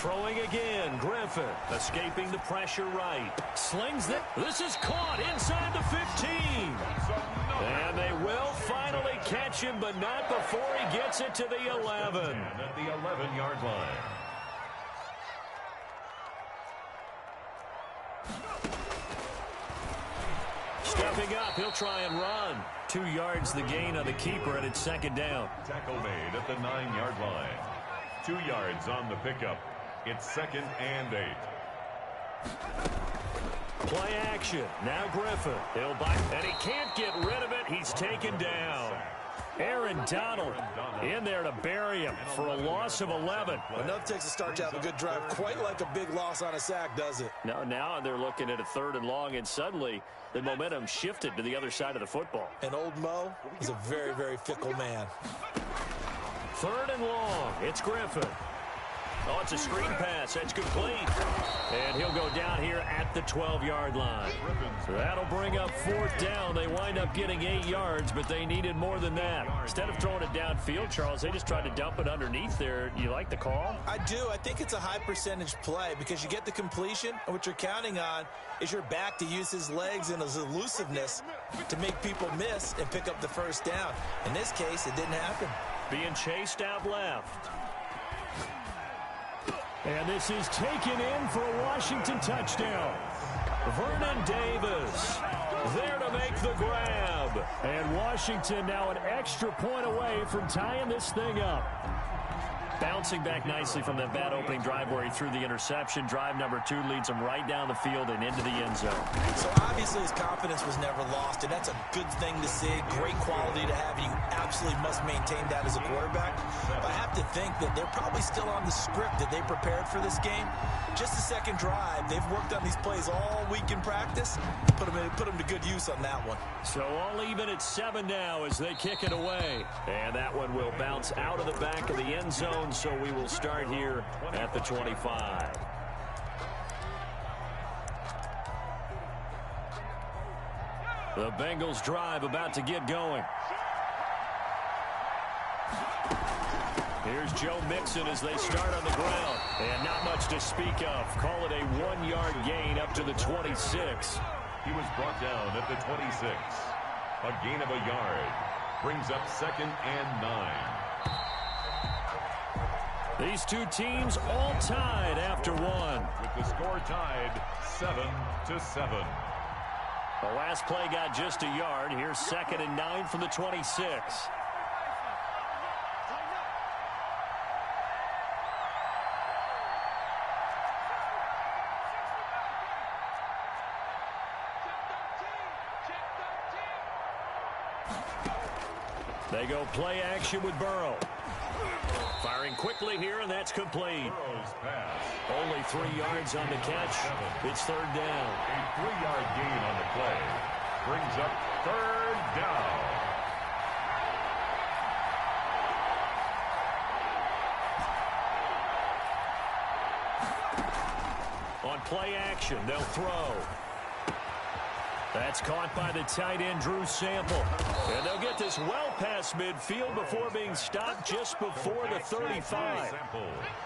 Throwing again, Griffin, escaping the pressure right. Slings it. This is caught inside the 15. And they will finally catch him, but not before he gets it to the 11. At the 11-yard line. Stepping up, he'll try and run. 2 yards the gain on the keeper, and it's second down. Tackle made at the 9-yard line. 2 yards on the pickup. It's 2nd and 8. Play action. Now Griffin. He'll bite, and he can't get rid of it. He's taken down. Aaron Donald in there to bury him for a loss of 11. Enough takes a start to have a good drive. Quite like a big loss on a sack, does it? Now they're looking at a 3rd and long, and suddenly the momentum shifted to the other side of the football. And old Mo is a very, very fickle man. 3rd and long. It's Griffin. Oh, it's a screen pass. That's complete. And he'll go down here at the 12-yard line. That'll bring up 4th down. They wind up getting 8 yards, but they needed more than that. Instead of throwing it downfield, Charles, they just tried to dump it underneath there. You like the call? I do. I think it's a high percentage play because you get the completion, and what you're counting on is your back to use his legs and his elusiveness to make people miss and pick up the 1st down. In this case, it didn't happen. Being chased out left. And this is taken in for a Washington touchdown. Vernon Davis there to make the grab. And Washington now an extra point away from tying this thing up. Bouncing back nicely from that bad opening drive where he threw the interception. Drive number 2 leads him right down the field and into the end zone. So obviously his confidence was never lost, and that's a good thing to see. Great quality to have, and you absolutely must maintain that as a quarterback. But I have to think that they're probably still on the script that they prepared for this game. Just the second drive. They've worked on these plays all week in practice. Put them to good use on that one. So all even at 7 now as they kick it away. And that one will bounce out of the back of the end zone. So we will start here at the 25. The Bengals drive about to get going. Here's Joe Mixon as they start on the ground. And not much to speak of. Call it a 1-yard gain up to the 26. He was brought down at the 26. A gain of a yard. Brings up 2nd and 9. These two teams all tied after one. With the score tied 7-7. The last play got just a yard. Here's 2nd and 9 from the 26. They go play action with Burrow. Firing quickly here, and that's complete. Only 3 yards on the catch. It's 3rd down. A 3-yard gain on the play. Brings up 3rd down. On play action, they'll throw. That's caught by the tight end, Drew Sample. And they'll get this well past midfield before being stopped just before the 35.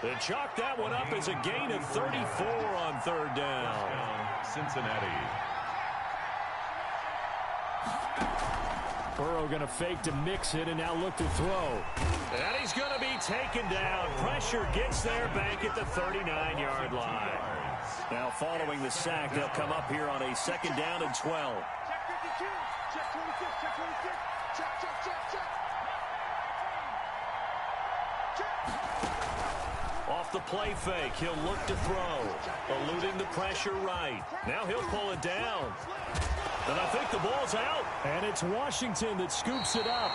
They chalk that one up as a gain of 34 on 3rd down. Cincinnati. Burrow going to fake to mix it and now look to throw. And he's going to be taken down. Pressure gets there back at the 39-yard line. Now following the sack, they'll come up here on a 2nd down and 12. Check 52. Check 26. Check 26. Check. Off the play fake, he'll look to throw. Eluding the pressure right. Now he'll pull it down. And I think the ball's out. And it's Washington that scoops it up.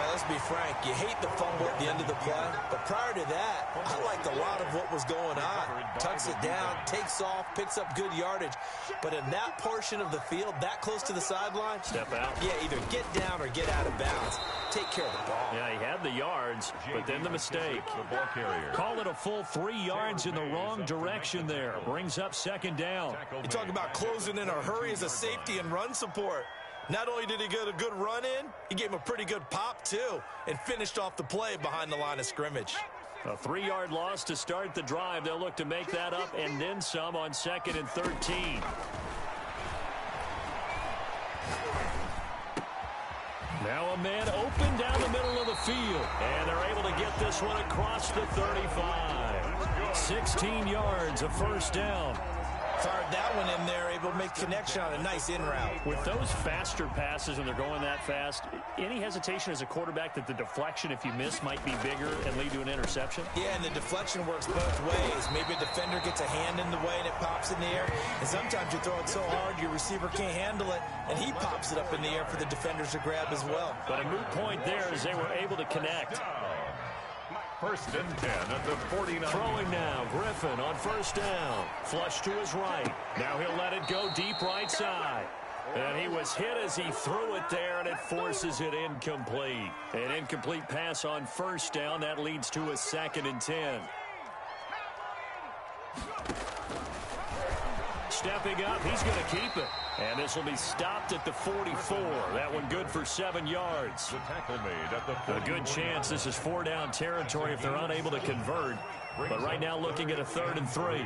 Let's be frank, you hate the fumble at the end of the play, but prior to that, I liked a lot of what was going on. Tucks it down, takes off, picks up good yardage, but in that portion of the field, that close to the sideline, step out. Yeah, either get down or get out of bounds. Take care of the ball. Yeah, he had the yards, but then the mistake. The ball carrier. Call it a full 3 yards in the wrong direction there. Brings up 2nd down. You talk about closing in a hurry as a safety and run support. Not only did he get a good run in, he gave him a pretty good pop, too, and finished off the play behind the line of scrimmage. A 3-yard loss to start the drive. They'll look to make that up and then some on 2nd and 13. Now a man open down the middle of the field. And they're able to get this one across the 35. 16 yards, a first down. Fired that one in there, able to make connection on a nice in route. With those faster passes and they're going that fast, any hesitation as a quarterback that the deflection, if you miss, might be bigger and lead to an interception? Yeah, and the deflection works both ways. Maybe a defender gets a hand in the way and it pops in the air. And sometimes you throw it so hard your receiver can't handle it, and he pops it up in the air for the defenders to grab as well. But a moot point there as they were able to connect. First and 10 at the 49. Throwing now, Griffin on first down. Flush to his right. Now he'll let it go deep right side. And he was hit as he threw it there, and it forces it incomplete. An incomplete pass on first down. That leads to a 2nd and 10. Stepping up, he's going to keep it. And this will be stopped at the 44. That one good for 7 yards. The tackle made at the 41. A good chance this is 4-down territory if they're unable to convert. But right now looking at a 3rd and 3.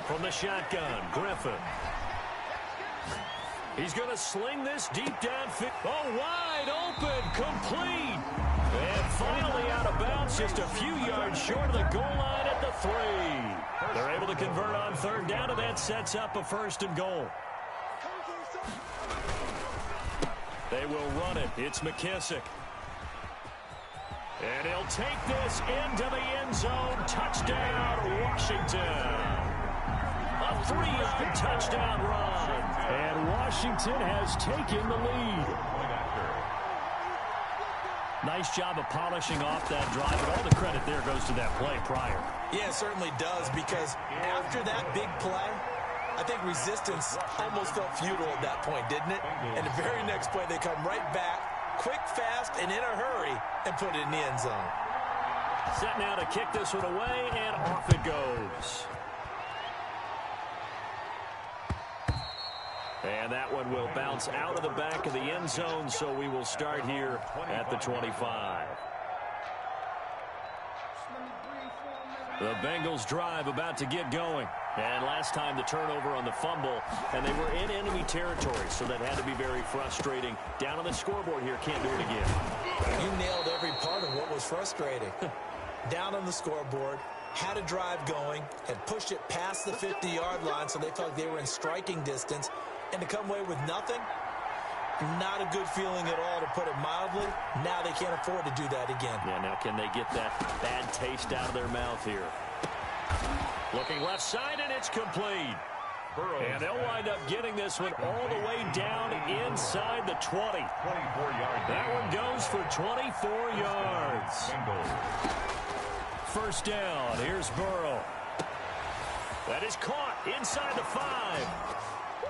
From the shotgun, Griffin. He's going to sling this deep downfield. Oh, wide open, complete. And finally out of bounds, just a few yards short of the goal line at the 3. They're able to convert on 3rd down, and that sets up a 1st and goal. They will run it. It's McKissick. And he'll take this into the end zone. Touchdown, Washington. A 3-yard touchdown run. And Washington has taken the lead. Nice job of polishing off that drive, but all the credit there goes to that play prior. Yeah, it certainly does, because after that big play, I think resistance almost felt futile at that point, didn't it? And the very next play, they come right back, quick, fast, and in a hurry, and put it in the end zone. Set now to kick this one away, and off it goes. And that one will bounce out of the back of the end zone, so we will start here at the 25. The Bengals drive about to get going. And last time the turnover on the fumble, and they were in enemy territory, so that had to be very frustrating. Down on the scoreboard here, can't do it again. You nailed every part of what was frustrating. Down on the scoreboard, had a drive going, had pushed it past the 50-yard line, so they felt like they were in striking distance. And to come away with nothing, not a good feeling at all, to put it mildly. Now they can't afford to do that again. Yeah, now can they get that bad taste out of their mouth here? Looking left side, and it's complete. And they'll wind up getting this one all the way down inside the 20. 24-yard. That one goes for 24 yards. First down, here's Burrow. That is caught inside the 5.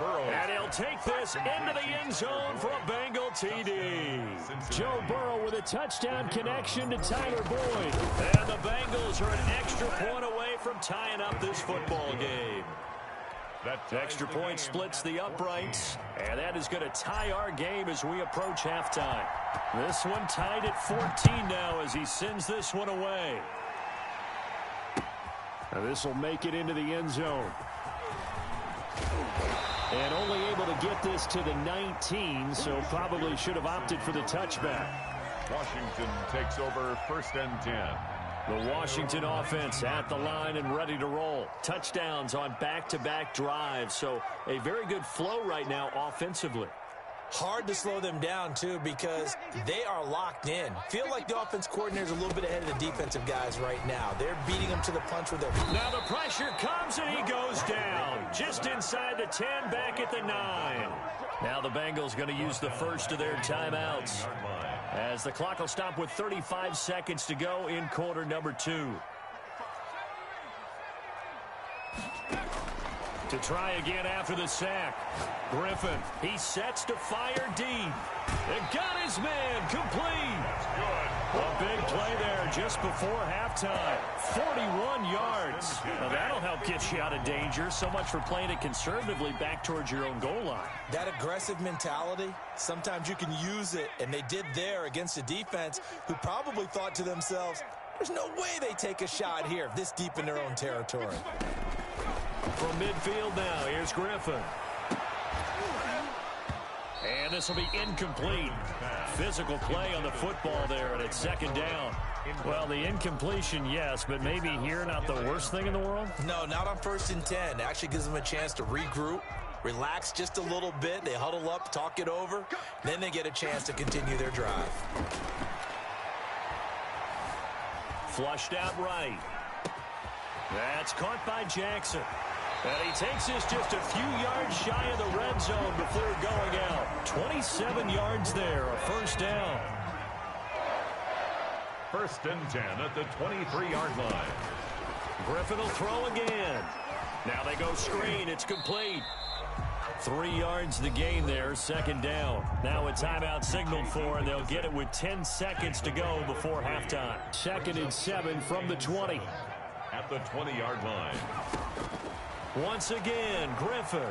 And he'll take this into the end zone for a Bengal TD. Joe Burrow with a touchdown connection to Tyler Boyd. And the Bengals are an extra point away from tying up this football game. That extra point splits the uprights, and that is going to tie our game as we approach halftime. This one tied at 14 now as he sends this one away. Now this will make it into the end zone. And only able to get this to the 19, so probably should have opted for the touchback. Washington takes over 1st and 10. The Washington offense at the line and ready to roll. Touchdowns on back-to-back drives, so a very good flow right now offensively. Hard to slow them down, too, because they are locked in. Feel like the offense coordinator is a little bit ahead of the defensive guys right now. They're beating them to the punch with their... Now the pressure comes, and he goes down. Just inside the 10, back at the 9. Now the Bengals going to use the first of their timeouts, as the clock will stop with 35 seconds to go in quarter number 2. To try again after the sack. Griffin, he sets to fire deep. And got his man complete. That's good. A big play there just before halftime. 41 yards. Now that'll help get you out of danger. So much for playing it conservatively back towards your own goal line. That aggressive mentality, sometimes you can use it, and they did there against a defense who probably thought to themselves, there's no way they take a shot here this deep in their own territory. From midfield now, here's Griffin. And this will be incomplete. Physical play on the football there, and it's second down. Well, the incompletion, yes, but maybe here not the worst thing in the world? No, not on 1st and 10. It actually gives them a chance to regroup, relax just a little bit. They huddle up, talk it over. Then they get a chance to continue their drive. Flushed out right. That's caught by Jackson. And he takes this just a few yards shy of the red zone before going out. 27 yards there, a first down. 1st and 10 at the 23-yard line. Griffin will throw again. Now they go screen. It's complete. 3 yards the gain there, second down. Now a timeout signaled for, and they'll get it with 10 seconds to go before halftime. 2nd and 7 from the 20. At the 20-yard line. Once again, Griffin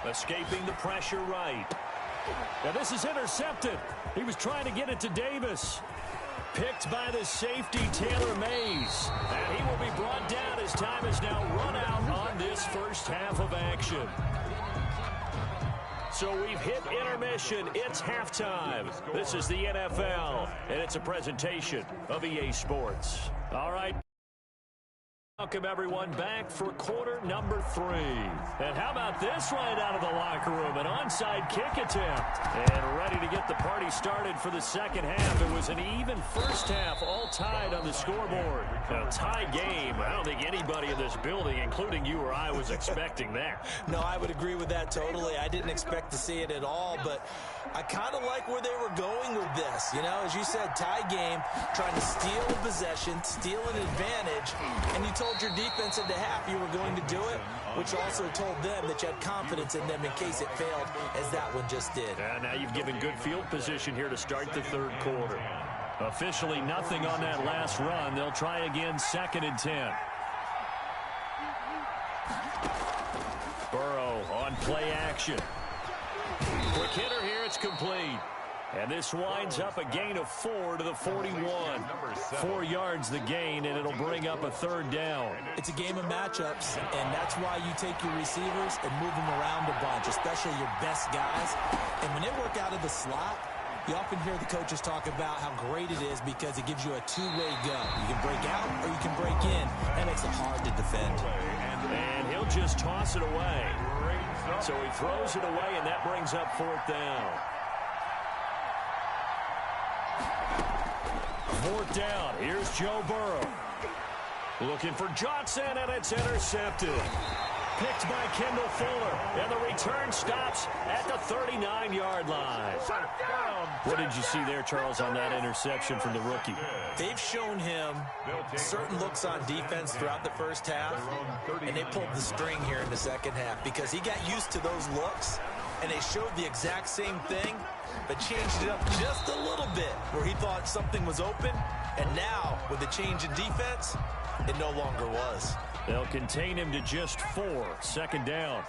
escaping the pressure right. Now this is intercepted. He was trying to get it to Davis. Picked by the safety, Taylor Mays. And he will be brought down as time is now run out on this first half of action. So we've hit intermission. It's halftime. This is the NFL, and it's a presentation of EA Sports. All right. Welcome, everyone, back for quarter number 3. And how about this right out of the locker room? An onside kick attempt. And ready to get the party started for the second half. It was an even first half, all tied on the scoreboard. A tie game. I don't think anybody in this building, including you or I, was expecting that. No, I would agree with that totally. I didn't expect to see it at all, but I kind of like where they were going with this. You know, as you said, tie game, trying to steal a possession, steal an advantage, and you told your defense into half you were going to do it, which also told them that you had confidence in them in case it failed, as that one just did. And now you've given good field position here to start the third quarter. Officially nothing on that last run. They'll try again, 2nd and 10. Burrow on play action. Quick hitter here, it's complete. And this winds up a gain of 4 to the 41. 4 yards the gain, and it'll bring up a third down. It's a game of matchups, and that's why you take your receivers and move them around a bunch, especially your best guys. And when they work out of the slot, you often hear the coaches talk about how great it is because it gives you a two-way go. You can break out or you can break in. That makes it hard to defend. And he'll just toss it away. So he throws it away, and that brings up 4th down. 4th down. Here's Joe Burrow. Looking for Johnson, and it's intercepted. Picked by Kendall Fuller. And the return stops at the 39-yard line. What did you see there, Charles, on that interception from the rookie? They've shown him certain looks on defense throughout the first half, and they pulled the string here in the second half because he got used to those looks, and they showed the exact same thing, but changed it up just a little bit where he thought something was open, and now with the change in defense, it no longer was. They'll contain him to just 4. 2nd down.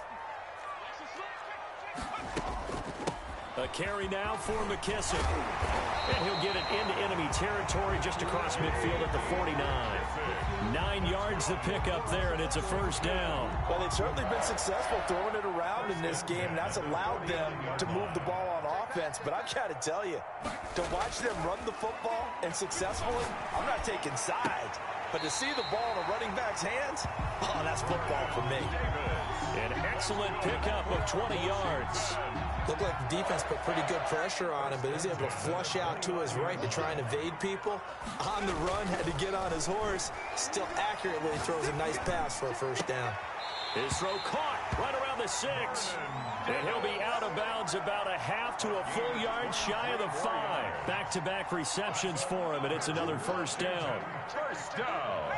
A carry now for McKissick. And he'll get it into enemy territory just across midfield at the 49. 9 yards to pick up there, and it's a first down. Well, they've certainly been successful throwing it around in this game. That's allowed them to move the ball on offense. But I've got to tell you, to watch them run the football and successfully, I'm not taking sides. But to see the ball in a running back's hands, oh, that's football for me. An excellent pickup of 20 yards. Looked like the defense put pretty good pressure on him, but he was able to flush out to his right to try and evade people. On the run, had to get on his horse. Still accurately throws a nice pass for a first down. His throw caught right around the 6. And he'll be out of bounds about a half to a full yard shy of the 5. Back-to-back receptions for him, and it's another first down. First down.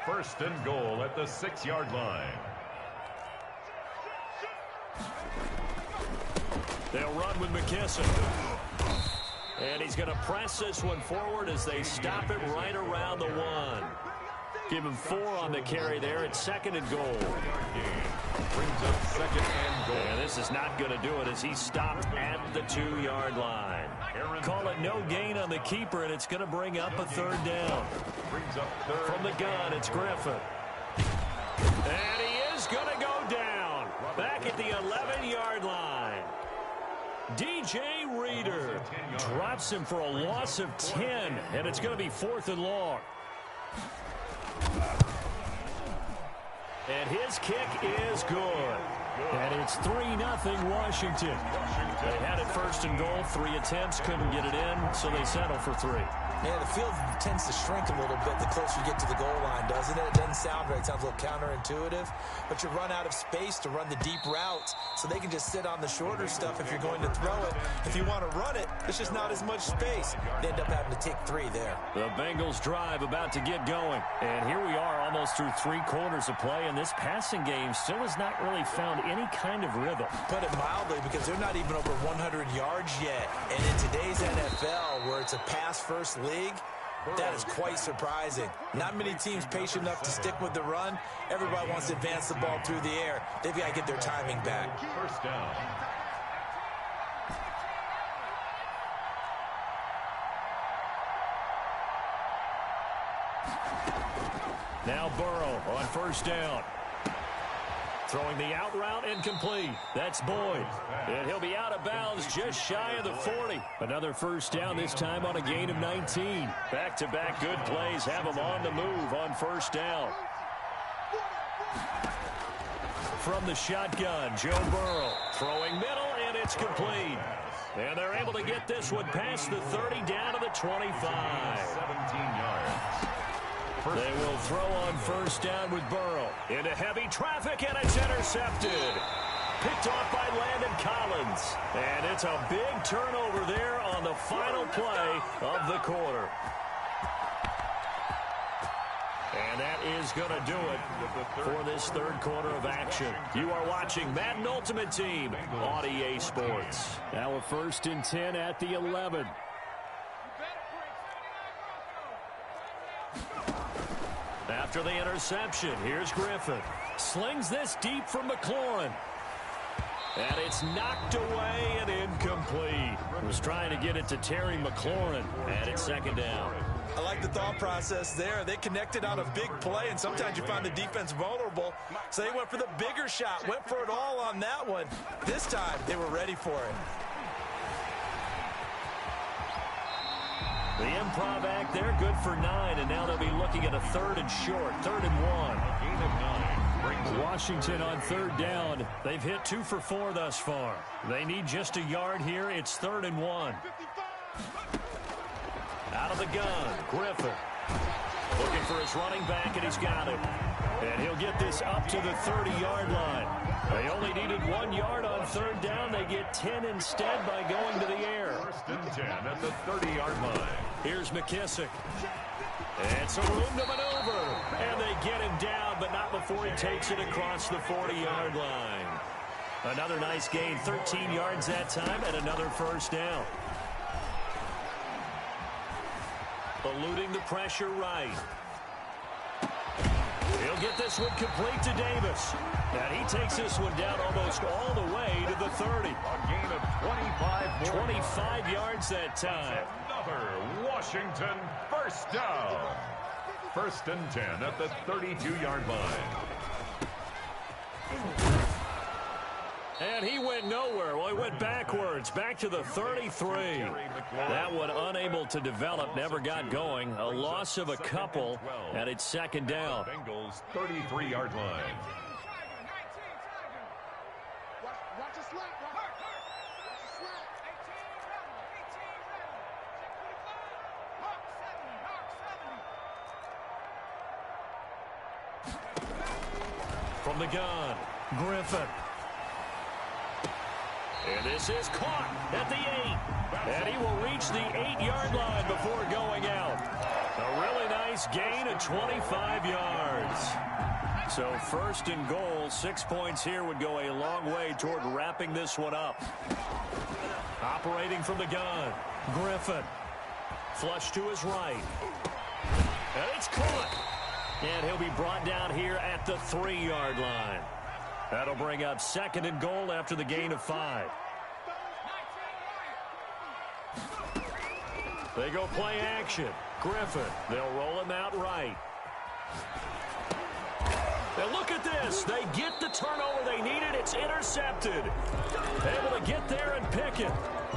1st and goal at the 6-yard line. They'll run with McKissick. And he's going to press this one forward as they stop it right around the 1. Give him 4 on the carry there. It's 2nd and goal. Brings up 2nd and goal. And this is not going to do it as he stopped at the 2-yard line. Call it no gain on the keeper, and it's going to bring up a 3rd down. Brings up 3rd. From the gun, it's Griffin. And he is going to go down. Back at the 11-yard line. DJ Reader drops him for a loss of 10, and it's going to be 4th and long. And his kick is good. And it's 3-0 Washington. They had it 1st and goal, 3 attempts, couldn't get it in, so they settle for 3. Yeah, the field tends to shrink a little bit the closer you get to the goal line, doesn't it? It doesn't sound right. It sounds a little counterintuitive. But you run out of space to run the deep routes, so they can just sit on the shorter stuff if you're going to throw it. If you want to run it, there's just not as much space. They end up having to take 3 there. The Bengals drive about to get going. And here we are almost through 3 quarters of play, and this passing game still has not really found any kind of rhythm. Put it mildly, because they're not even over 100 yards yet. And in today's NFL, where it's a pass-first league, that is quite surprising. Not many teams patient enough to stick with the run. Everybody wants to advance the ball through the air. They've got to get their timing back. 1st down. Now Burrow on 1st down. Throwing the out route incomplete. That's Boyd. And he'll be out of bounds just shy of the 40. Another 1st down, this time on a gain of 19. Back-to-back good plays have him on the move on 1st down. From the shotgun, Joe Burrow throwing middle, and it's complete. And they're able to get this one past the 30 down to the 25. 17 yards. They will throw on 1st down with Burrow. Into heavy traffic, and it's intercepted. Picked off by Landon Collins. And it's a big turnover there on the final play of the quarter. And that is going to do it for this 3rd quarter of action. You are watching Madden Ultimate Team on EA Sports. Now a 1st and 10 at the 11. After the interception, here's Griffin. Slings this deep from McLaurin. And it's knocked away and incomplete. Was trying to get it to Terry McLaurin. And it's 2nd down. I like the thought process there. They connected on a big play, and sometimes you find the defense vulnerable. So they went for the bigger shot, went for it all on that one. This time, they were ready for it. The improv act there, good for 9, and now they'll be looking at a 3rd and short, 3rd and 1. Gain of 9 brings Washington on 3rd down. They've hit 2 for 4 thus far. They need just a yard here. It's 3rd and 1. Out of the gun, Griffin. Looking for his running back, and he's got him. And he'll get this up to the 30-yard line. They only needed 1 yard on 3rd down. They get 10 instead by going to the air. 1st and 10 at the 30-yard line. Here's McKissick. And some room to maneuver. And they get him down, but not before he takes it across the 40-yard line. Another nice gain, 13 yards that time, and another 1st down. Eluding the pressure right. He'll get this one complete to Davis. And he takes this one down almost all the way to the 30. A gain of 25 yards that time. Another Washington 1st down. 1st and 10 at the 32-yard line. And he went nowhere. Well, he went backwards, back to the 33. That one unable to develop, never got going. A loss of a couple, and it's 2nd down. Bengals 33-yard line. From the gun, Griffin. And this is caught at the 8. And he will reach the 8-yard line before going out. A really nice gain of 25 yards. So first and goal, 6 points here would go a long way toward wrapping this one up. Operating from the gun, Griffin. Flush to his right. And it's caught. And he'll be brought down here at the 3-yard line. That'll bring up second and goal after the gain of 5. They go play action. Griffin, they'll roll him out right. And look at this. They get the turnover they needed. It's intercepted. Able to get there and pick it.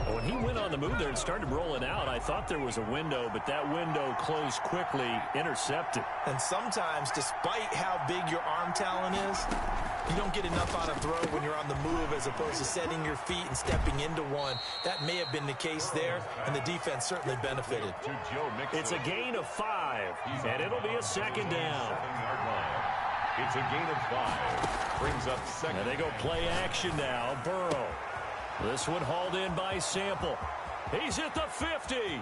When he went on the move there and started rolling out, I thought there was a window, but that window closed quickly, intercepted. And sometimes, despite how big your arm talent is, you don't get enough on a throw when you're on the move as opposed to setting your feet and stepping into one. That may have been the case there, and the defense certainly benefited. It's a gain of 5, and it'll be a second down. It's a gain of 5. Brings up second. And they go play action now. Burrow. This one hauled in by Sample. He's at the 50.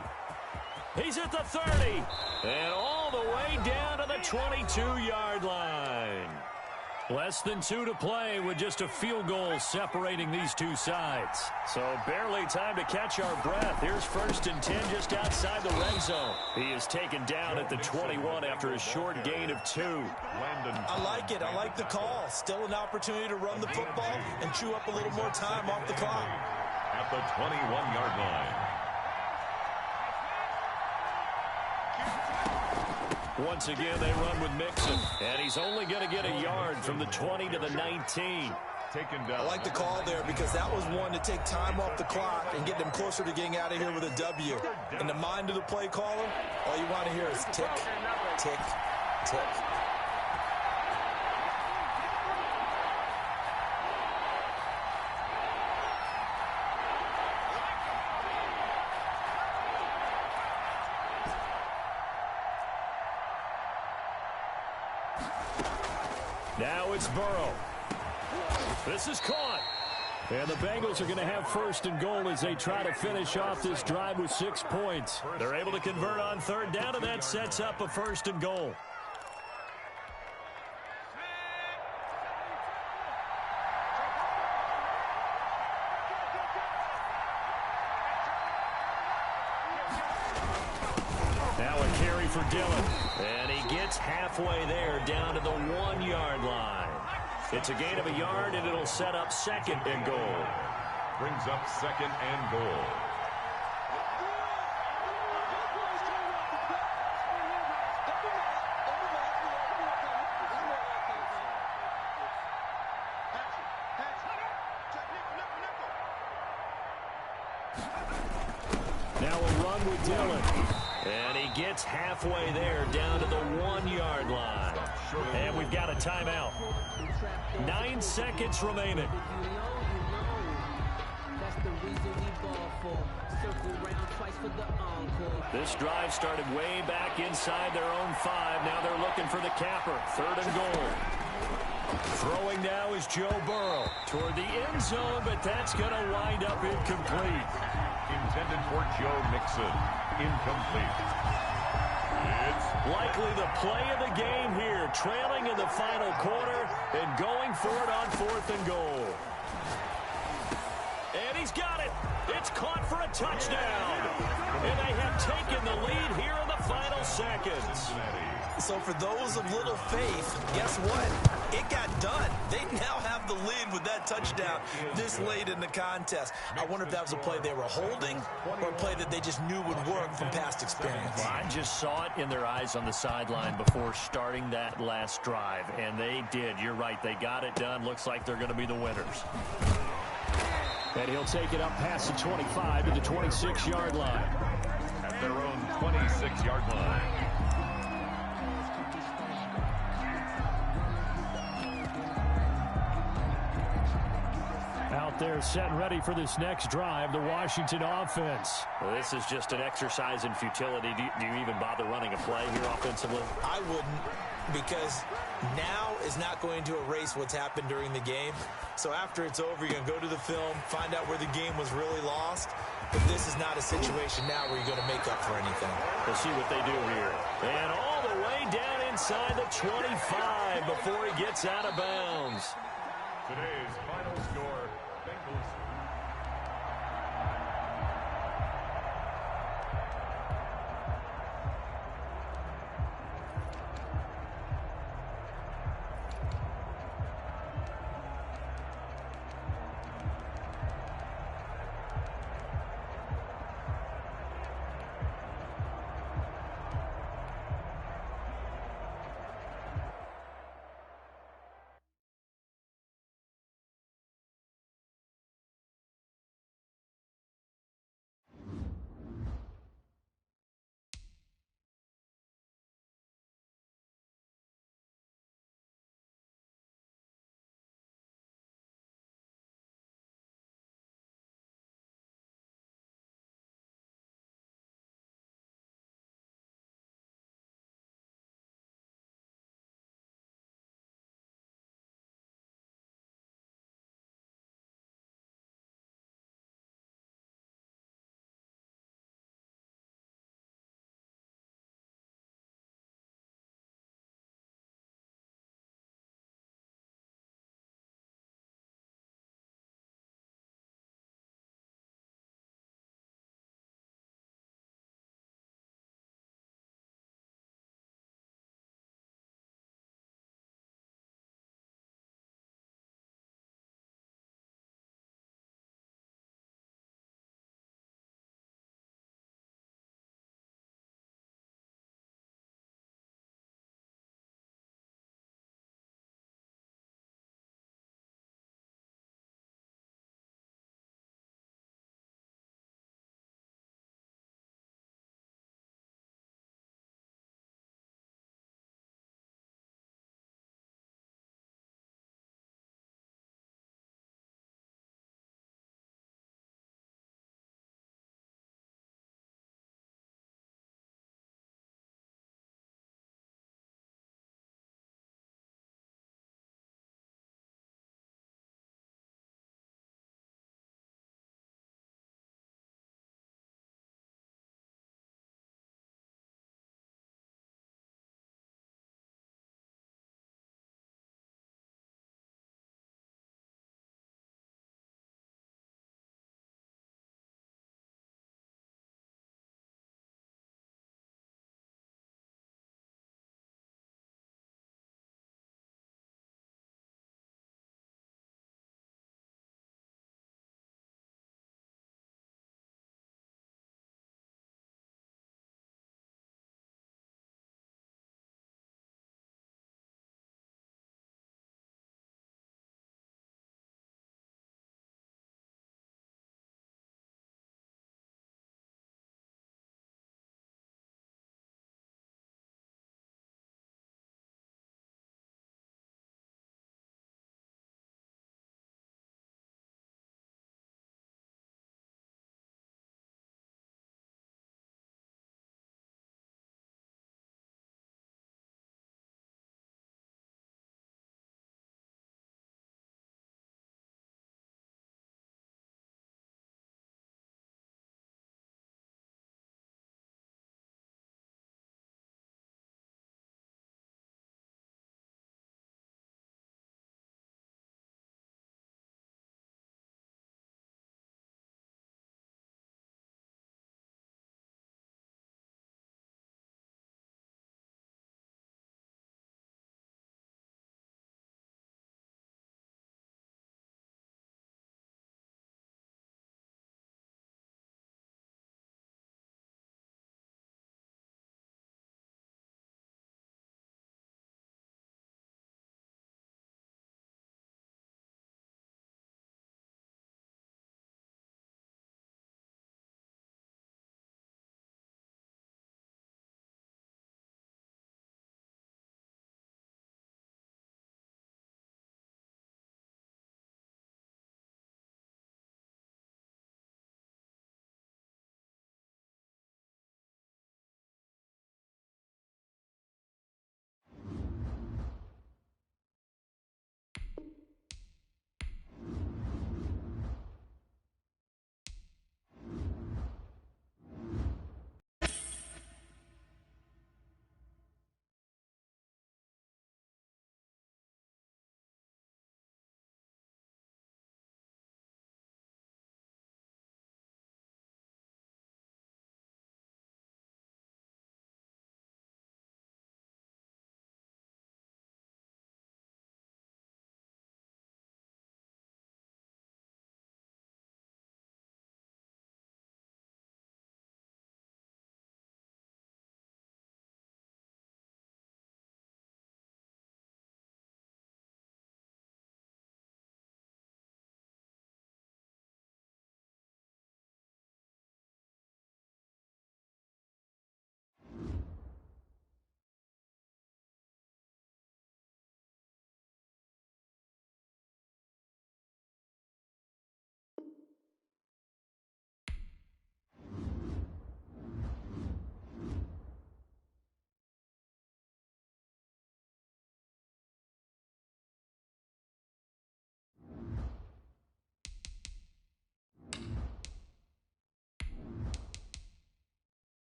He's at the 30. And all the way down to the 22-yard line. Less than 2 to play with just a field goal separating these two sides. So barely time to catch our breath. Here's first and 10 just outside the red zone. He is taken down at the 21 after a short gain of 2. I like it. I like the call. Still an opportunity to run the football and chew up a little more time off the clock. At the 21-yard line. Once again, they run with Mixon, and he's only going to get a yard from the 20 to the 19. I like the call there because that was one to take time off the clock and get them closer to getting out of here with a W. In the mind of the play caller, all you want to hear is tick, tick, tick. Now it's Burrow. This is caught. And the Bengals are going to have first and goal as they try to finish off this drive with 6 points. They're able to convert on third down, and that sets up a first and goal. Now a carry for Dillon. And he gets halfway there down to the 1-yard line. It's a gain of a yard, and it'll set up second and goal. Brings up second and goal. Now a run with Dillon. And he gets halfway there down to the 1-yard line. And we've got a timeout. 9 seconds remaining. This drive started way back inside their own 5. Now they're looking for the capper. Third and goal. Throwing now is Joe Burrow toward the end zone, but that's going to wind up incomplete. Intended for Joe Mixon. Incomplete. It's likely the play of the game here, trailing in the final quarter and going for it on 4th and goal. And he's got it. It's caught for a touchdown. And they have taken the lead here in the final seconds. So for those of little faith, guess what? It got done. They now have the lead with that touchdown this late in the contest. I wonder if that was a play they were holding or a play that they just knew would work from past experience. Well, I just saw it in their eyes on the sideline before starting that last drive, and they did. You're right. They got it done. Looks like they're going to be the winners. And he'll take it up past the 25 to the 26-yard line. At their own 26-yard line. Out there set and ready for this next drive, the Washington offense. Well, this is just an exercise in futility. Do you even bother running a play here offensively? I wouldn't, because now is not going to erase what's happened during the game. So after it's over, you're going to go to the film, find out where the game was really lost. But this is not a situation now where you're going to make up for anything. We'll see what they do here. And all the way down inside the 25 before he gets out of bounds. Today's final score, Bengals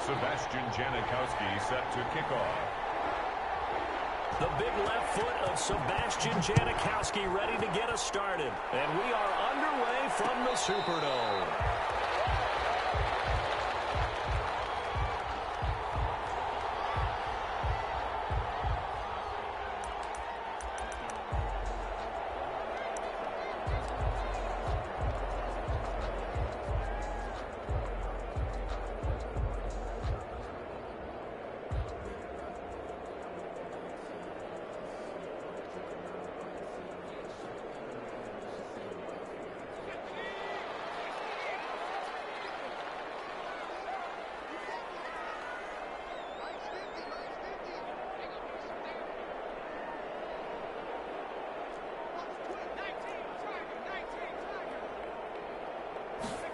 Sebastian Janikowski set to kick off. The big left foot of Sebastian Janikowski ready to get us started. And we are underway from the Superdome.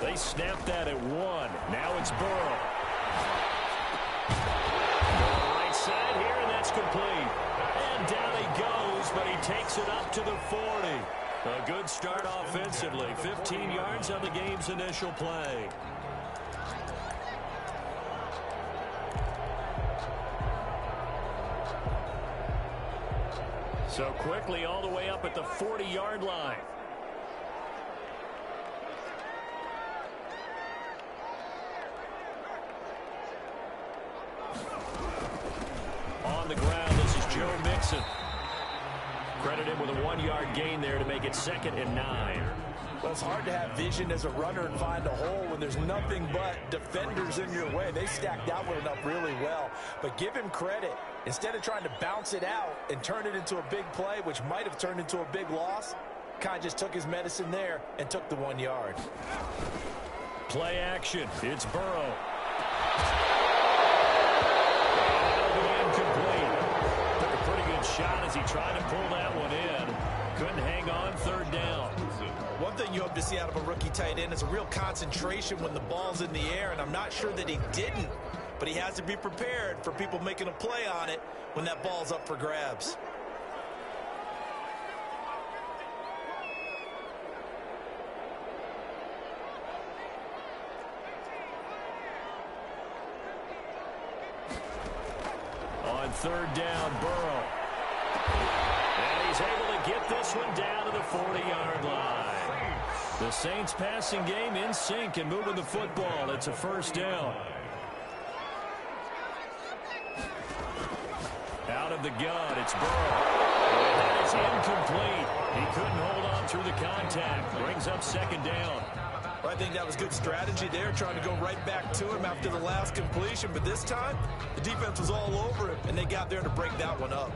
They snapped that at 1. Now it's Burrow. Right side here, and that's complete. And down he goes, but he takes it up to the 40. A good start offensively. 15 yards on the game's initial play. So quickly all the way up at the 40-yard line. On the ground, this is Joe Mixon. Credit him with a 1-yard gain there to make it 2nd and 9. Well, it's hard to have vision as a runner and find a hole when there's nothing but defenders in your way. They stacked that one up really well. But give him credit. Instead of trying to bounce it out and turn it into a big play, which might have turned into a big loss, kind of just took his medicine there and took the 1 yard. Play action. It's Burrow. Took a pretty good shot as he tried to pull that one in. Couldn't hang on 3rd down. One thing you hope to see out of a rookie tight end is a real concentration when the ball's in the air, and I'm not sure that he didn't, but he has to be prepared for people making a play on it when that ball's up for grabs. On 3rd down, Burrow. And he's able to get this one down to the 40-yard line. The Saints passing game in sync and moving the football. It's a 1st down. Out of the gun, it's Burrow. And that is incomplete. He couldn't hold on through the contact. Brings up 2nd down. I think that was good strategy there, trying to go right back to him after the last completion. But this time, the defense was all over him, and they got there to break that one up.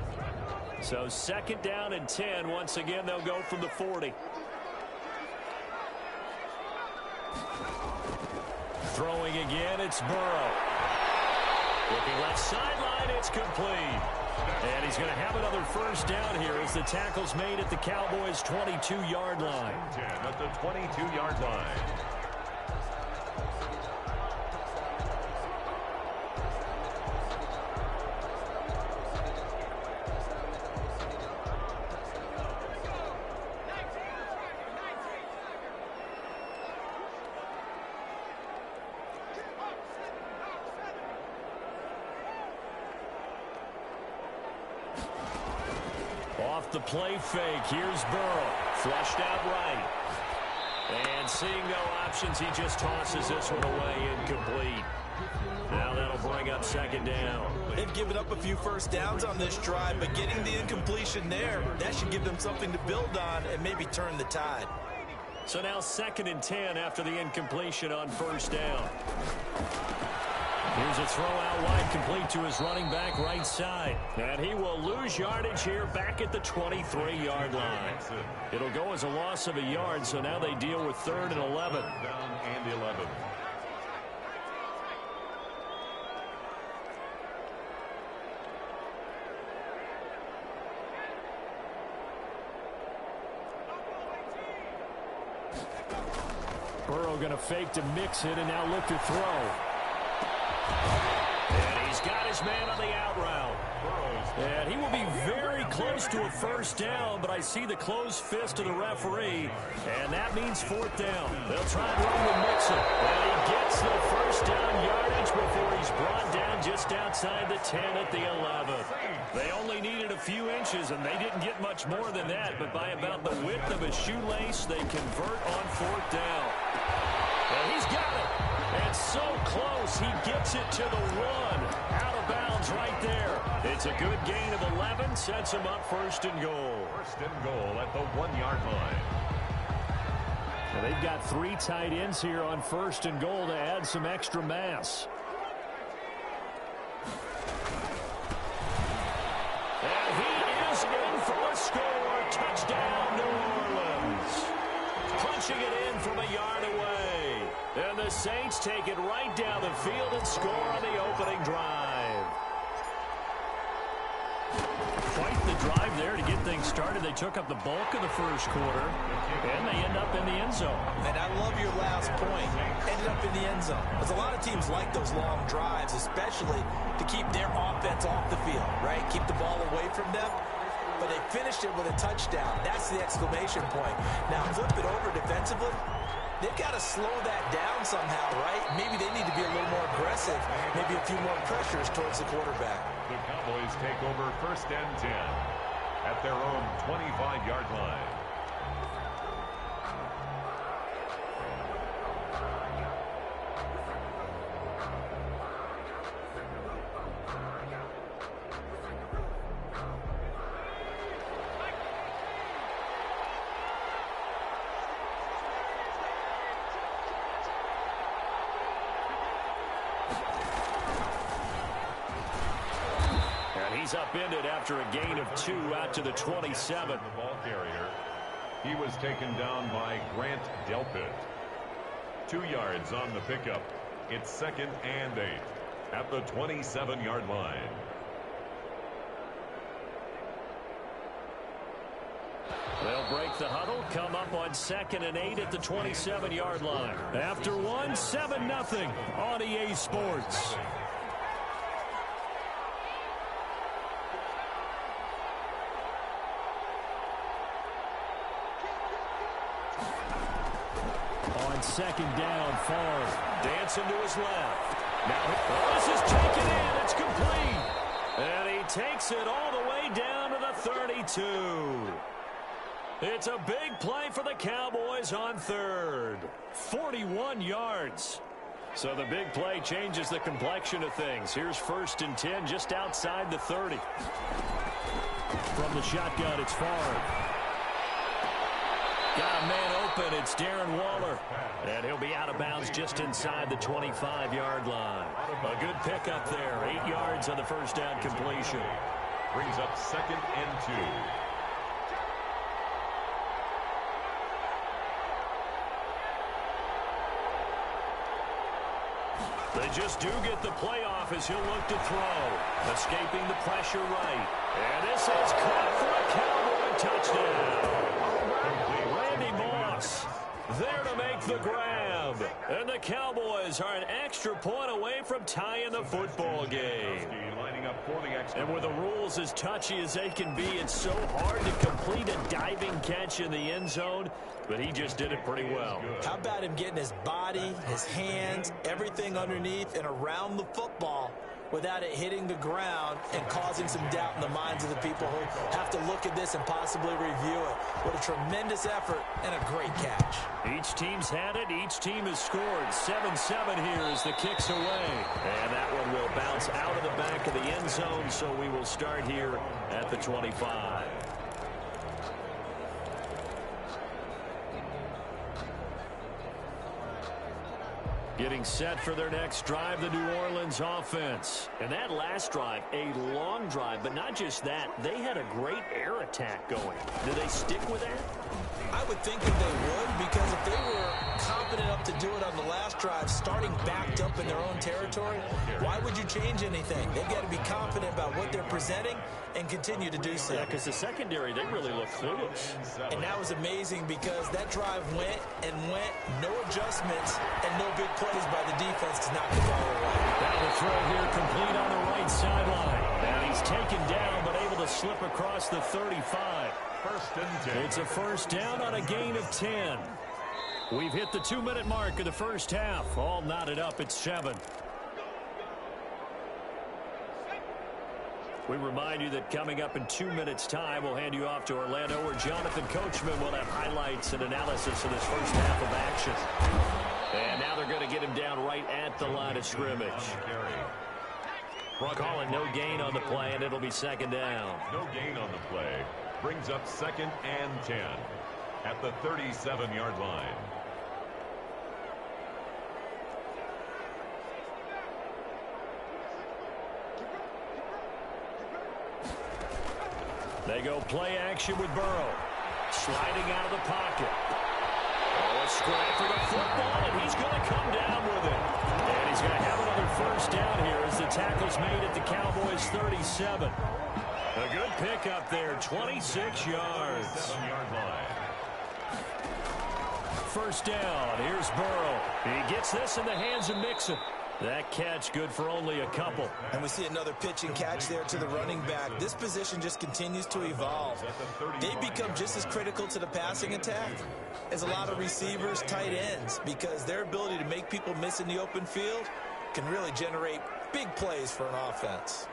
So 2nd down and 10. Once again, they'll go from the 40. Throwing again, it's Burrow. Looking left sideline, it's complete. And he's going to have another 1st down here as the tackle's made at the Cowboys' 22-yard line. At the 22-yard line. Off the play fake, here's Burrow. Flushed out right. And seeing no options, he just tosses this one away, incomplete. Now that'll bring up 2nd down. They've given up a few 1st downs on this drive, but getting the incompletion there, that should give them something to build on and maybe turn the tide. So now 2nd and 10 after the incompletion on 1st down. Here's a throw out wide, complete to his running back right side. And he will lose yardage here back at the 23-yard line. It'll go as a loss of a yard, so now they deal with 3rd and 11. Down and 11. Burrow going to fake to mix it and now look to throw. And he's got his man on the out route. Burrow's And he will be very close to a first down, but I see the closed fist of the referee, and that means fourth down. They'll try and run with Mixon. And he gets the first down yardage before he's brought down just outside the 10 at the 11. They only needed a few inches, and they didn't get much more than that, but by about the width of a shoelace, they convert on fourth down. And he's got it. And so close, he gets it to the 1. Out of bounds right there. It's a good gain of 11, sets him up first and goal. First and goal at the 1-yard line. Well, they've got 3 tight ends here on first and goal to add some extra mass. And he is in for a score. Touchdown, New Orleans. Punching it in from a yard away. And the Saints take it right down the field and score on the opening drive. Quite the drive there to get things started. They took up the bulk of the first quarter, and they end up in the end zone. And I love your last point. Ended up in the end zone. Because a lot of teams like those long drives, especially to keep their offense off the field, right? Keep the ball away from them. But they finished it with a touchdown. That's the exclamation point. Now flip it over defensively. They've got to slow that down somehow, right? Maybe they need to be a little more aggressive. Maybe a few more pressures towards the quarterback. The Cowboys take over first and 10 at their own 25-yard line. He's upended after a gain of 2 out to the 27. The ball carrier. He was taken down by Grant Delpit. 2 yards on the pickup. It's second and 8 at the 27-yard line. They'll break the huddle, come up on second and 8 at the 27-yard line. After 1, 7-0 on EA Sports. Second down, Favre dancing to his left. Now this is taken in. It's complete. And he takes it all the way down to the 32. It's a big play for the Cowboys on third. 41 yards. So the big play changes the complexion of things. Here's first and 10 just outside the 30. From the shotgun, it's Favre. Got a man open. It's Darren Waller. And he'll be out of bounds just inside the 25-yard line. A good pickup there. 8 yards on the first down completion. Brings up second and 2. They just do get the playoff as he'll look to throw. Escaping the pressure right. And this is caught for a Cowboy touchdown. Randy Moss there to make the grab. And the Cowboys are an extra point away from tying the football game. And with the rules as touchy as they can be, it's so hard to complete a diving catch in the end zone. But he just did it pretty well. How about him getting his body, his hands, everything underneath and around the football without it hitting the ground and causing some doubt in the minds of the people who have to look at this and possibly review it. What a tremendous effort and a great catch. Each team's had it. Each team has scored. 7-7 here as the kick's away. And that one will bounce out of the back of the end zone, so we will start here at the 25. Getting set for their next drive, the New Orleans offense. And that last drive, a long drive, but not just that. They had a great air attack going. Do they stick with that? I would think that they would, because if they were confident enough to do it on the last drive, starting backed up in their own territory, why would you change anything? They've got to be confident about what they're presenting and continue to do so. Yeah, because the secondary, they really look clueless. And that was amazing because that drive went and went, no adjustments, and no big plays by the defense to knock the ball away. Now the throw here complete on the right sideline. And he He's taken down, but able to slip across the 35. First and 10. It's a first down on a gain of 10. We've hit the 2-minute mark of the first half. All knotted up at 7. We remind you that coming up in 2 minutes' time, we'll hand you off to Orlando, where Jonathan Coachman will have highlights and analysis of this first half of action. And now they're going to get him down right at the line of scrimmage. Calling no gain on the play, and it'll be second down. No gain on the play. Brings up second and 10 at the 37-yard line. They go play action with Burrow. Sliding out of the pocket. Oh, a scrap for the football, and he's going to come down with it. And he's going to have another first down here as the tackle's made at the Cowboys' 37. A good pickup there, 26 yards. First down, here's Burrow. He gets this in the hands of Mixon. That catch good for only a couple. And we see another pitch and catch there to the running back. This position just continues to evolve. They become just as critical to the passing attack as a lot of receivers, tight ends, because their ability to make people miss in the open field can really generate big plays for an offense.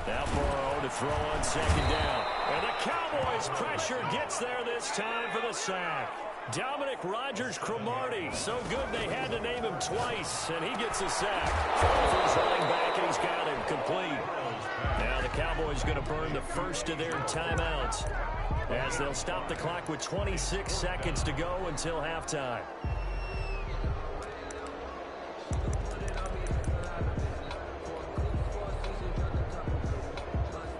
Now Burrow to throw on second down. And the Cowboys' pressure gets there this time for the sack. Dominic Rodgers-Cromartie, so good they had to name him twice, and he gets a sack. For his running back, and he's got him complete. Now the Cowboys going to burn the first of their timeouts as they'll stop the clock with 26 seconds to go until halftime.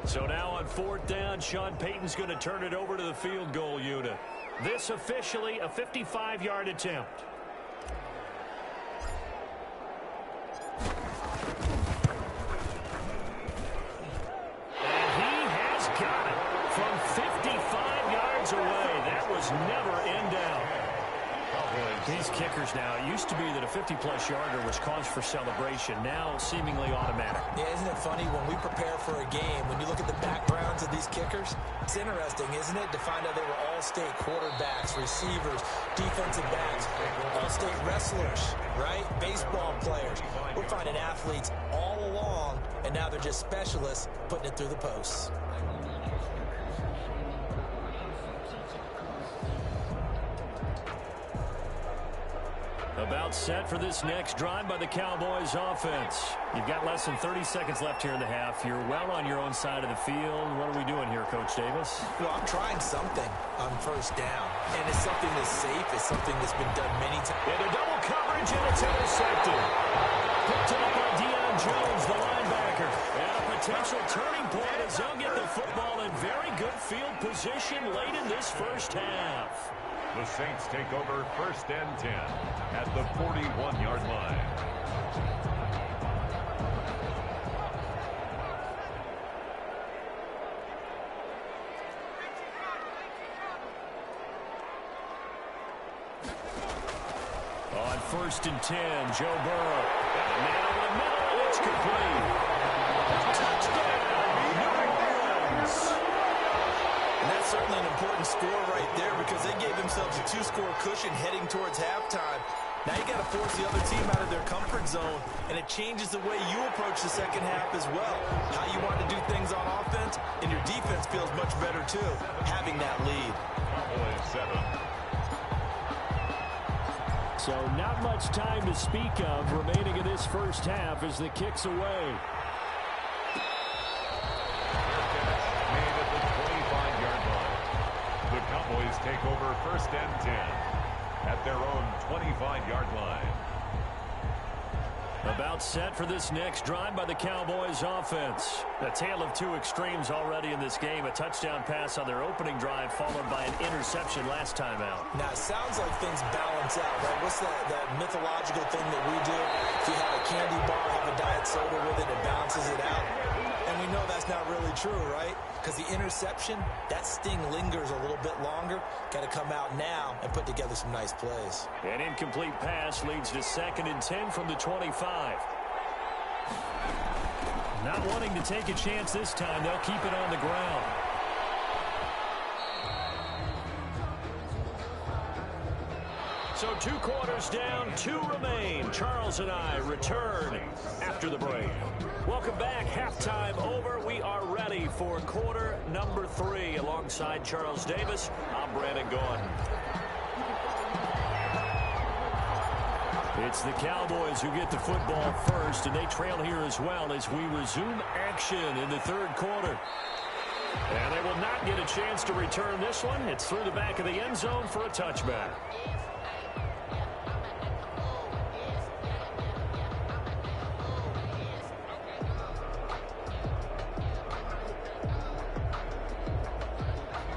So now on fourth down, Sean Payton's going to turn it over to the field goal unit. This officially a 55-yard attempt. And he has got it from 55 yards away. That was never in doubt. These kickers now, it used to be that a 50-plus yarder was cause for celebration. Now seemingly automatic. Yeah, isn't it funny when we prepare for a game, when you look at the backgrounds of these kickers, it's interesting, isn't it, to find out they were all-state quarterbacks, receivers, defensive backs, all-state wrestlers, right? Baseball players. We're finding athletes all along, and now they're just specialists putting it through the posts. About set for this next drive by the Cowboys offense. You've got less than 30 seconds left here in the half. You're well on your own side of the field. What are we doing here, Coach Davis? Well, I'm trying something on first down. And it's something that's safe. It's something that's been done many times. And a double coverage, and it's intercepted. Picked up by Deion Jones, the linebacker. And a potential turning point as they'll get the football in very good field position late in this first half. The Saints take over first and 10 at the 41-yard line. On first and 10, Joe Burrow. And a man over the middle, and it's complete. Touchdown, New Orleans. And that's certainly an important score right there because they gave themselves a 2-score cushion heading towards halftime. Now you got to force the other team out of their comfort zone, and it changes the way you approach the second half as well. How you want to do things on offense, and your defense feels much better too, having that lead. Cowboys 7. So not much time to speak of remaining in this first half as the kick's away. Made at the 25-yard line. The Cowboys take over first and 10 at their own 25-yard line. About set for this next drive by the Cowboys offense. A tale of two extremes already in this game. A touchdown pass on their opening drive followed by an interception last time out. Now, it sounds like things balance out, right? What's that mythological thing that we do? If you have a candy bar, have a diet soda with it, it balances it out. And we know that's not really true, right? Because the interception, that sting lingers a little bit longer. Got to come out now and put together some nice plays. An incomplete pass leads to second and 10 from the 25. Not wanting to take a chance this time, they'll keep it on the ground. So 2 quarters down, 2 remain. Charles and I return after the break. Welcome back. Halftime over. We are ready for quarter number 3. Alongside Charles Davis, I'm Brandon Gaudin. It's the Cowboys who get the football first, and they trail here as well as we resume action in the 3rd quarter. And they will not get a chance to return this one. It's through the back of the end zone for a touchback.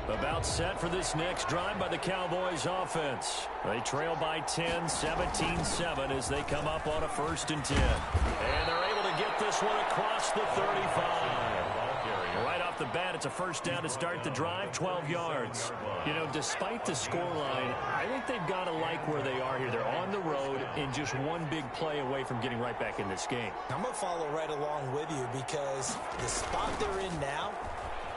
About set for this next drive by the Cowboys offense. They trail by 10, 17-7 as they come up on a 1st and 10. And they're able to get this one across the 35. Right off the bat, it's a 1st down to start the drive, 12 yards. You know, despite the scoreline, I think they've got to like where they are here. They're on the road and just one big play away from getting right back in this game. I'm going to follow right along with you because the spot they're in now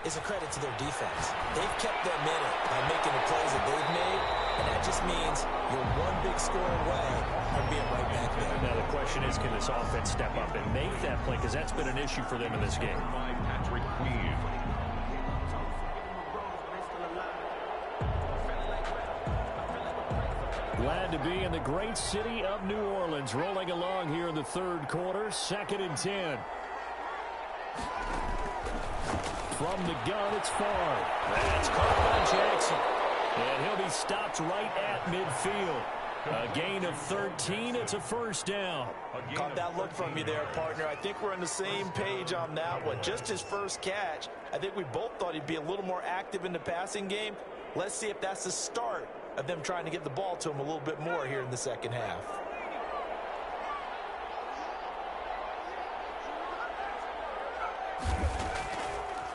is a credit to their defense. They've kept them in it by making the plays that they've made, and that just means you're one big score away from being right back there. Now the question is, can this offense step up and make that play? Because that's been an issue for them in this game. Patrick Queen. Glad to be in the great city of New Orleans, rolling along here in the 3rd quarter, 2nd and 10. From the gun, it's Favre. That's caught by Jackson. And he'll be stopped right at midfield. A gain of 13. It's a 1st down. Caught that look from you there, partner. I think we're on the same page on that one. Just his first catch. I think we both thought he'd be a little more active in the passing game. Let's see if that's the start of them trying to get the ball to him a little bit more here in the 2nd half.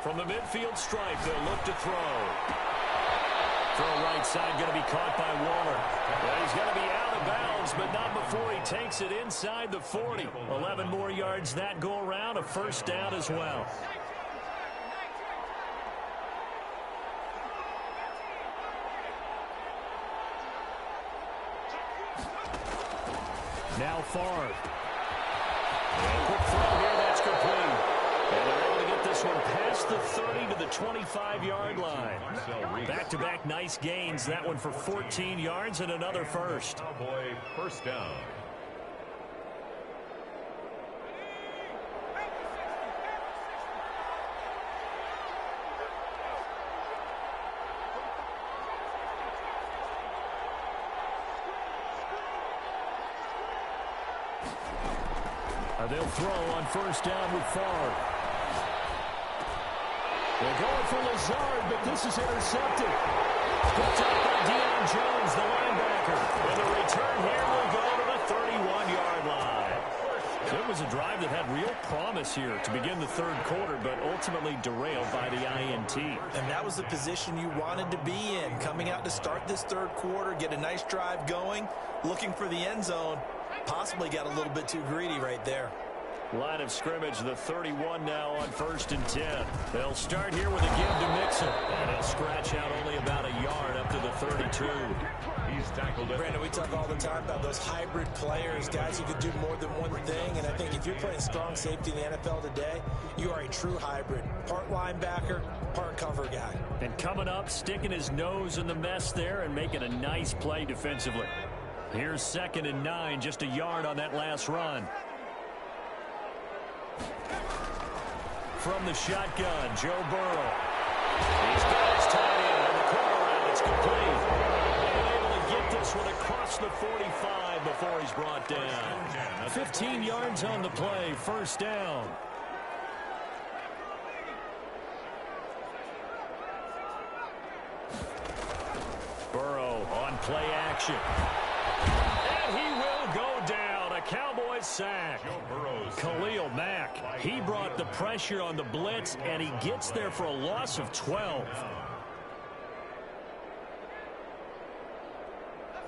From the midfield stripe, they'll look to throw. Throw right side, going to be caught by Waller. Well, he's going to be out of bounds, but not before he takes it inside the 40. 11 more yards that go around, a 1st down as well. Now Favre. And quick throw here, that's complete. And they're able to get this one past the 30 to the 25-yard line. Back-to-back nice gains. That one for 14 yards and another 1st. Cowboy 1st down. They'll throw on 1st down with Favre. They're going for Lazard, but this is intercepted. Picked up by Deion Jones, the linebacker. And the return here will go to the 31-yard line. So it was a drive that had real promise here to begin the 3rd quarter, but ultimately derailed by the INT. And that was the position you wanted to be in. Coming out to start this 3rd quarter, get a nice drive going, looking for the end zone. Possibly got a little bit too greedy right there. Line of scrimmage, the 31 now on 1st and 10. They'll start here with a give to Mixon. And he'll scratch out only about a yard up to the 32. He's tackled it. Brandon, we talk all the time about those hybrid players, guys who can do more than one thing. And I think if you're playing strong safety in the NFL today, you are a true hybrid. Part linebacker, part cover guy. And coming up, sticking his nose in the mess there and making a nice play defensively. Here's 2nd and 9, just a yard on that last run. From the shotgun, Joe Burrow. He's got his tight end in the corner route. It's complete. And able to get this one across the 45 before he's brought down. 15 yards on the play, 1st down. Burrow on play action. And he will go down. A Cowboys sack. Khalil Mack. He brought the pressure on the blitz, and he gets there for a loss of 12.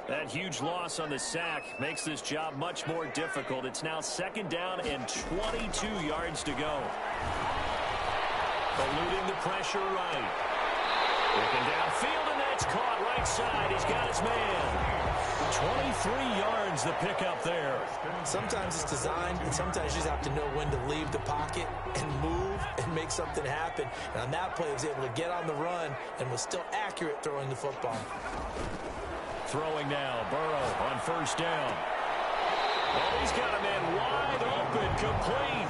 That huge loss on the sack makes this job much more difficult. It's now 2nd down and 22 yards to go. Eluding the pressure right. Looking downfield, and that's caught right side. He's got his man. 23 yards the pickup there. Sometimes it's designed, and sometimes you just have to know when to leave the pocket and move and make something happen. And on that play, he was able to get on the run and was still accurate throwing the football. Throwing now, Burrow on 1st down. Oh, he's got a man wide open, complete.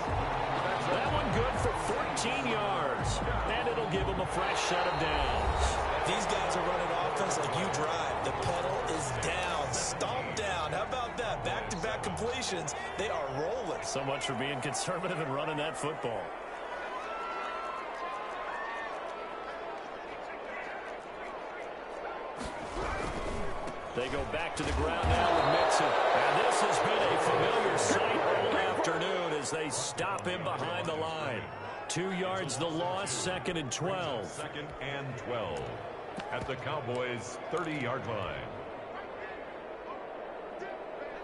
That one good for 14 yards. And it'll give him a fresh set of downs. These guys are running offense like you drive. The pedal is down, stomp down. How about that? Back-to-back completions. They are rolling. So much for being conservative and running that football. They go back to the ground now with Mixon. And this has been a familiar sight all afternoon as they stop him behind the line. 2 yards the loss, 2nd and 12. 2nd and 12 at the Cowboys' 30-yard line.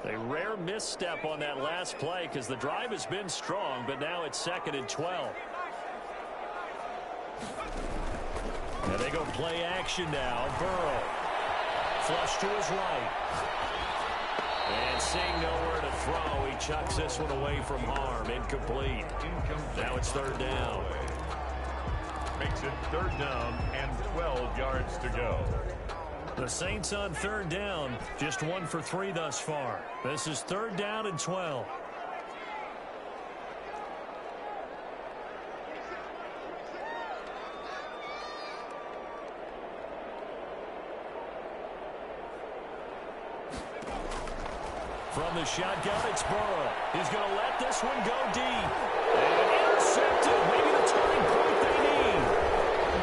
A rare misstep on that last play because the drive has been strong, but now it's 2nd and 12. And they go play action now. Burrow. Flush to his right. And seeing nowhere to throw, he chucks this one away from harm. Incomplete. Now it's 3rd down. Makes it 3rd down and 12 yards to go. The Saints on 3rd down, just 1 for 3 thus far. This is 3rd down and 12. From the shotgun, it's Burrow. He's going to let this one go deep. And intercepted. Maybe the turning point they need.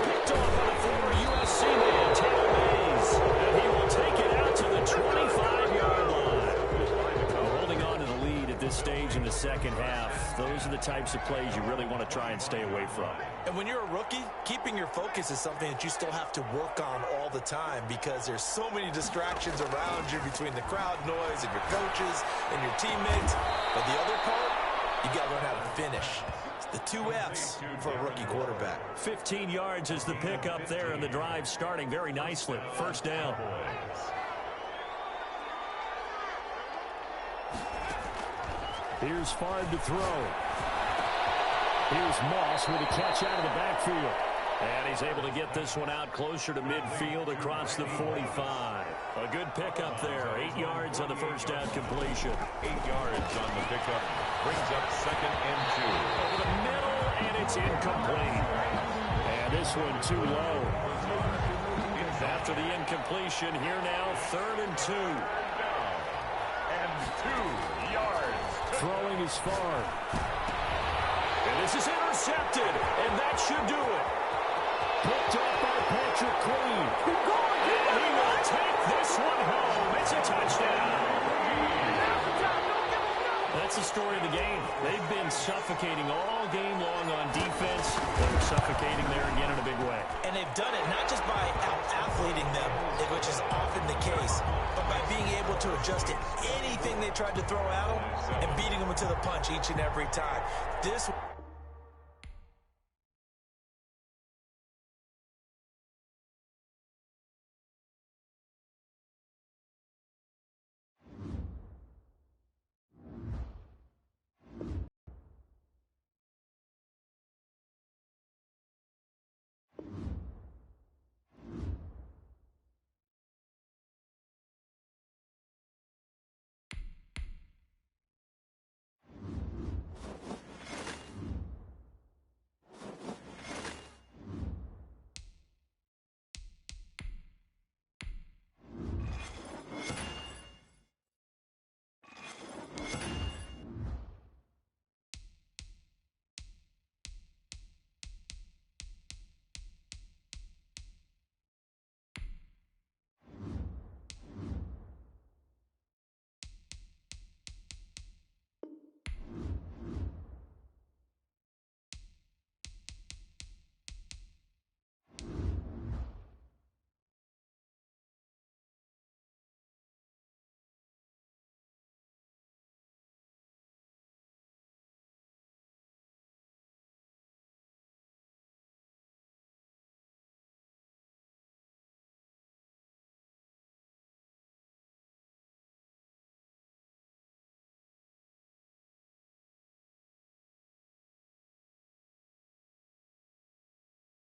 Picked off by the former USC man, Taylor Mays. And he will take it out to the 25-yard line. Holding on to the lead at this stage in the 2nd half. Those are the types of plays you really want to try and stay away from. And when you're a rookie, keeping your focus is something that you still have to work on all the time because there's so many distractions around you between the crowd noise and your coaches and your teammates. But the other part, you got to learn how to finish. It's the 2 F's for a rookie quarterback. 15 yards is the pickup there, and the drive starting very nicely. 1st down. Here's Favre to throw. Here's Moss with a catch out of the backfield. And he's able to get this one out closer to midfield across the 45. A good pickup there. 8 yards on the 1st down completion. 8 yards on the pickup. Brings up 2nd and 2. Over the middle, and it's incomplete. And this one too low. After the incompletion, here now, 3rd and 2. And 2 yards. Throwing is far. And this is intercepted, and that should do it. Picked up by Patrick Queen. And he will take this one home. It's a touchdown. That's the story of the game. They've been suffocating all game long on defense. They're suffocating there again in a big way. And they've done it not just by out-athleting them, which is often the case, but by being able to adjust to anything they tried to throw at them and beating them to the punch each and every time. This